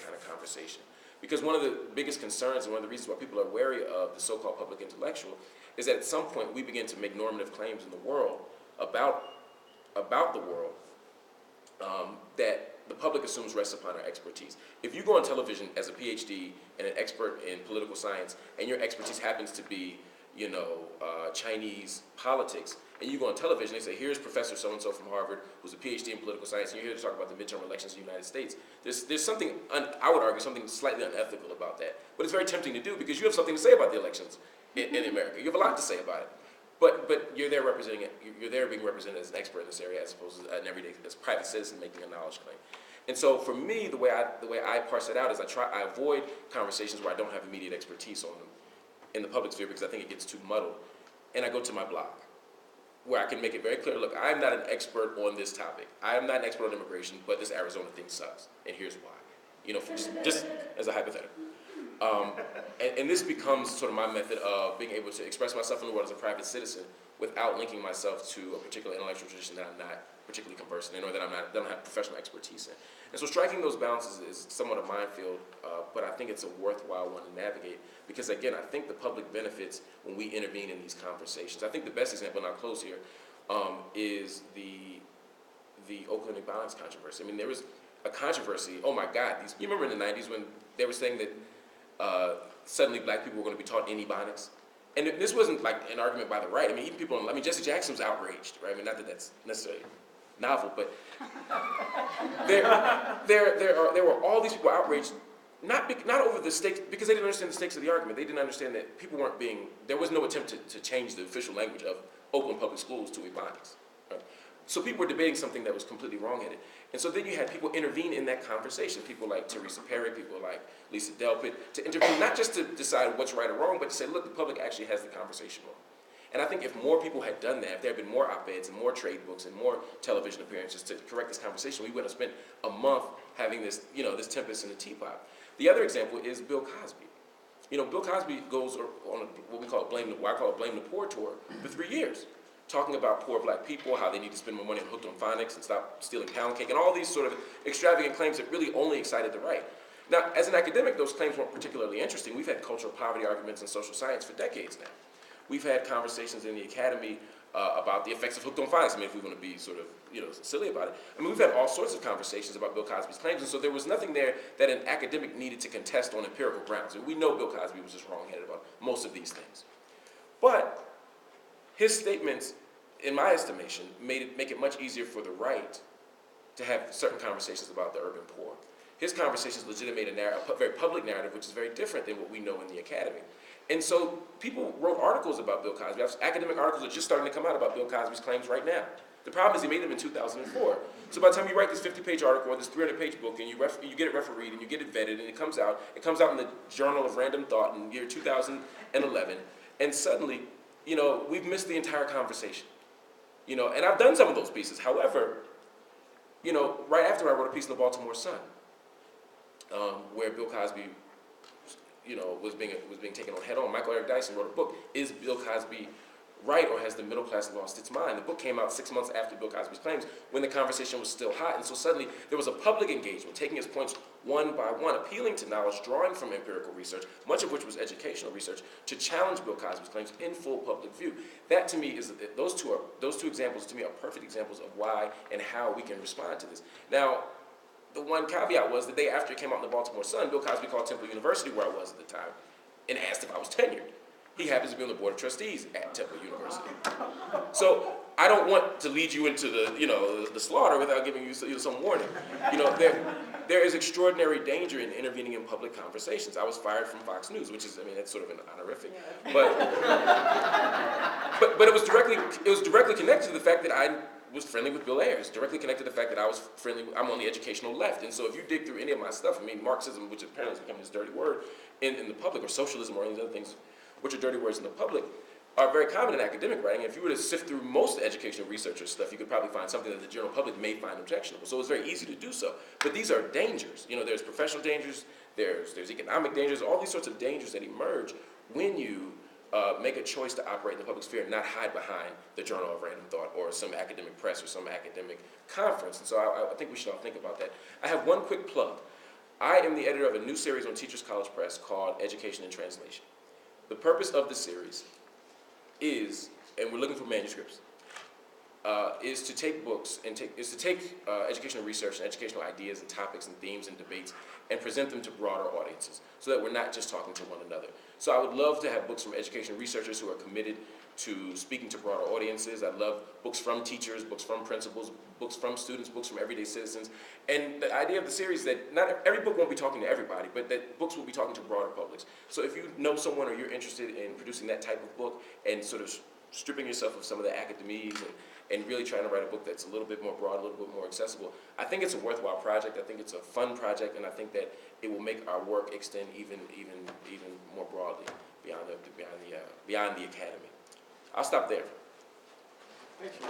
kind of conversation. Because one of the biggest concerns and one of the reasons why people are wary of the so-called public intellectual is that at some point we begin to make normative claims in the world about the world that the public assumes rests upon our expertise. If you go on television as a PhD and an expert in political science, and your expertise happens to be, Chinese politics, and you go on television, they say, here's Professor so-and-so from Harvard, who's a PhD in political science, and you're here to talk about the midterm elections in the United States. There's something, I would argue, something slightly unethical about that. But it's very tempting to do because you have something to say about the elections in America. You have a lot to say about it. But you're there representing it. You're there being represented as an expert in this area, as opposed to an everyday, as a private citizen making a knowledge claim. And so for me, the way I parse it out is I avoid conversations where I don't have immediate expertise on them in the public sphere because I think it gets too muddled. And I go to my blog, where I can make it very clear, look, I'm not an expert on this topic. I am not an expert on immigration, but this Arizona thing sucks, and here's why. Just as a hypothetical. And this becomes sort of my method of being able to express myself in the world as a private citizen without linking myself to a particular intellectual tradition that I'm not particularly conversant in or that I don't have professional expertise in. And so striking those balances is somewhat a minefield, but I think it's a worthwhile one to navigate because, again, I think the public benefits when we intervene in these conversations. I think the best example, and I'll close here, is the Oakland violence controversy. I mean, there was a controversy, oh my God, you remember in the 90s when they were saying that suddenly black people were going to be taught Ebonics? And this wasn't like an argument by the right. I mean, even people, Jesse Jackson was outraged, right? I mean, not that that's necessarily novel, but there were all these people outraged, not over the stakes, because they didn't understand the stakes of the argument. They didn't understand that people weren't there was no attempt to change the official language of Oakland Public Schools to Ebonics. Right? So people were debating something that was completely wrong-headed. And so then you had people intervene in that conversation, people like Teresa Perry, people like Lisa Delpit, to intervene not just to decide what's right or wrong, but to say, look, the public actually has the conversation wrong. And I think if more people had done that, if there had been more op-eds and more trade books and more television appearances to correct this conversation, we would have spent a month having this, this tempest in the teapot. The other example is Bill Cosby. Bill Cosby goes on what I call a Blame the Poor tour for 3 years, talking about poor black people, how they need to spend more money on hooked on phonics and stop stealing pound cake, and all these sort of extravagant claims that really only excited the right. Now, as an academic, those claims weren't particularly interesting. We've had cultural poverty arguments in social science for decades now. We've had conversations in the academy about the effects of hooked on phonics. I mean, if we want to be sort of, silly about it. I mean, we've had all sorts of conversations about Bill Cosby's claims, and so there was nothing there that an academic needed to contest on empirical grounds. And we know Bill Cosby was just wrong-headed about most of these things. But his statements, in my estimation, make it much easier for the right to have certain conversations about the urban poor. His conversations legitimate a very public narrative, which is very different than what we know in the academy. And so people wrote articles about Bill Cosby. Academic articles are just starting to come out about Bill Cosby's claims right now. The problem is he made them in 2004. So by the time you write this 50-page article or this 300-page book and you get it refereed and you get it vetted and it comes out in the Journal of Random Thought in the year 2011, and suddenly, we've missed the entire conversation. And I've done some of those pieces. However, right after I wrote a piece in the Baltimore Sun, where Bill Cosby, was being taken on head on. Michael Eric Dyson wrote a book, Is Bill Cosby Right or Has the Middle Class Lost Its Mind? The book came out 6 months after Bill Cosby's claims when the conversation was still hot. And so suddenly there was a public engagement, taking his points one by one, appealing to knowledge, drawing from empirical research, much of which was educational research, to challenge Bill Cosby's claims in full public view. That to me those two examples to me are perfect examples of why and how we can respond to this. Now, the one caveat was the day after it came out in the Baltimore Sun, Bill Cosby called Temple University, where I was at the time, and asked if I was tenured. He happens to be on the board of trustees at Temple University. So I don't want to lead you into the slaughter without giving you some warning. There is extraordinary danger in intervening in public conversations. I was fired from Fox News, which is, that's sort of an honorific, but it was directly connected to the fact that I was friendly with Bill Ayers, directly connected to the fact that I'm on the educational left. And so if you dig through any of my stuff, Marxism, which apparently has become this dirty word in the public, or socialism, or any of the other things, which are dirty words in the public, are very common in academic writing. And if you were to sift through most educational researcher stuff, you could probably find something that the general public may find objectionable. So it's very easy to do so. But these are dangers. There's professional dangers, there's economic dangers, all these sorts of dangers that emerge when you make a choice to operate in the public sphere and not hide behind the Journal of Random Thought or some academic press or some academic conference. And so I think we should all think about that. I have one quick plug. I am the editor of a new series on Teachers College Press called Education and Translation. The purpose of the series is, and we're looking for manuscripts, is to take books and take educational research and educational ideas and topics and themes and debates and present them to broader audiences so that we're not just talking to one another. So I would love to have books from education researchers who are committed to speaking to broader audiences. I love books from teachers, books from principals, books from students, books from everyday citizens. And the idea of the series is that not every book won't be talking to everybody, but that books will be talking to broader publics. So if you know someone or you're interested in producing that type of book and sort of stripping yourself of some of the academies and really trying to write a book that's a little bit more broad, a little bit more accessible, I think it's a worthwhile project. I think it's a fun project, and I think that it will make our work extend even more broadly beyond the academy. I'll stop there. Thank you.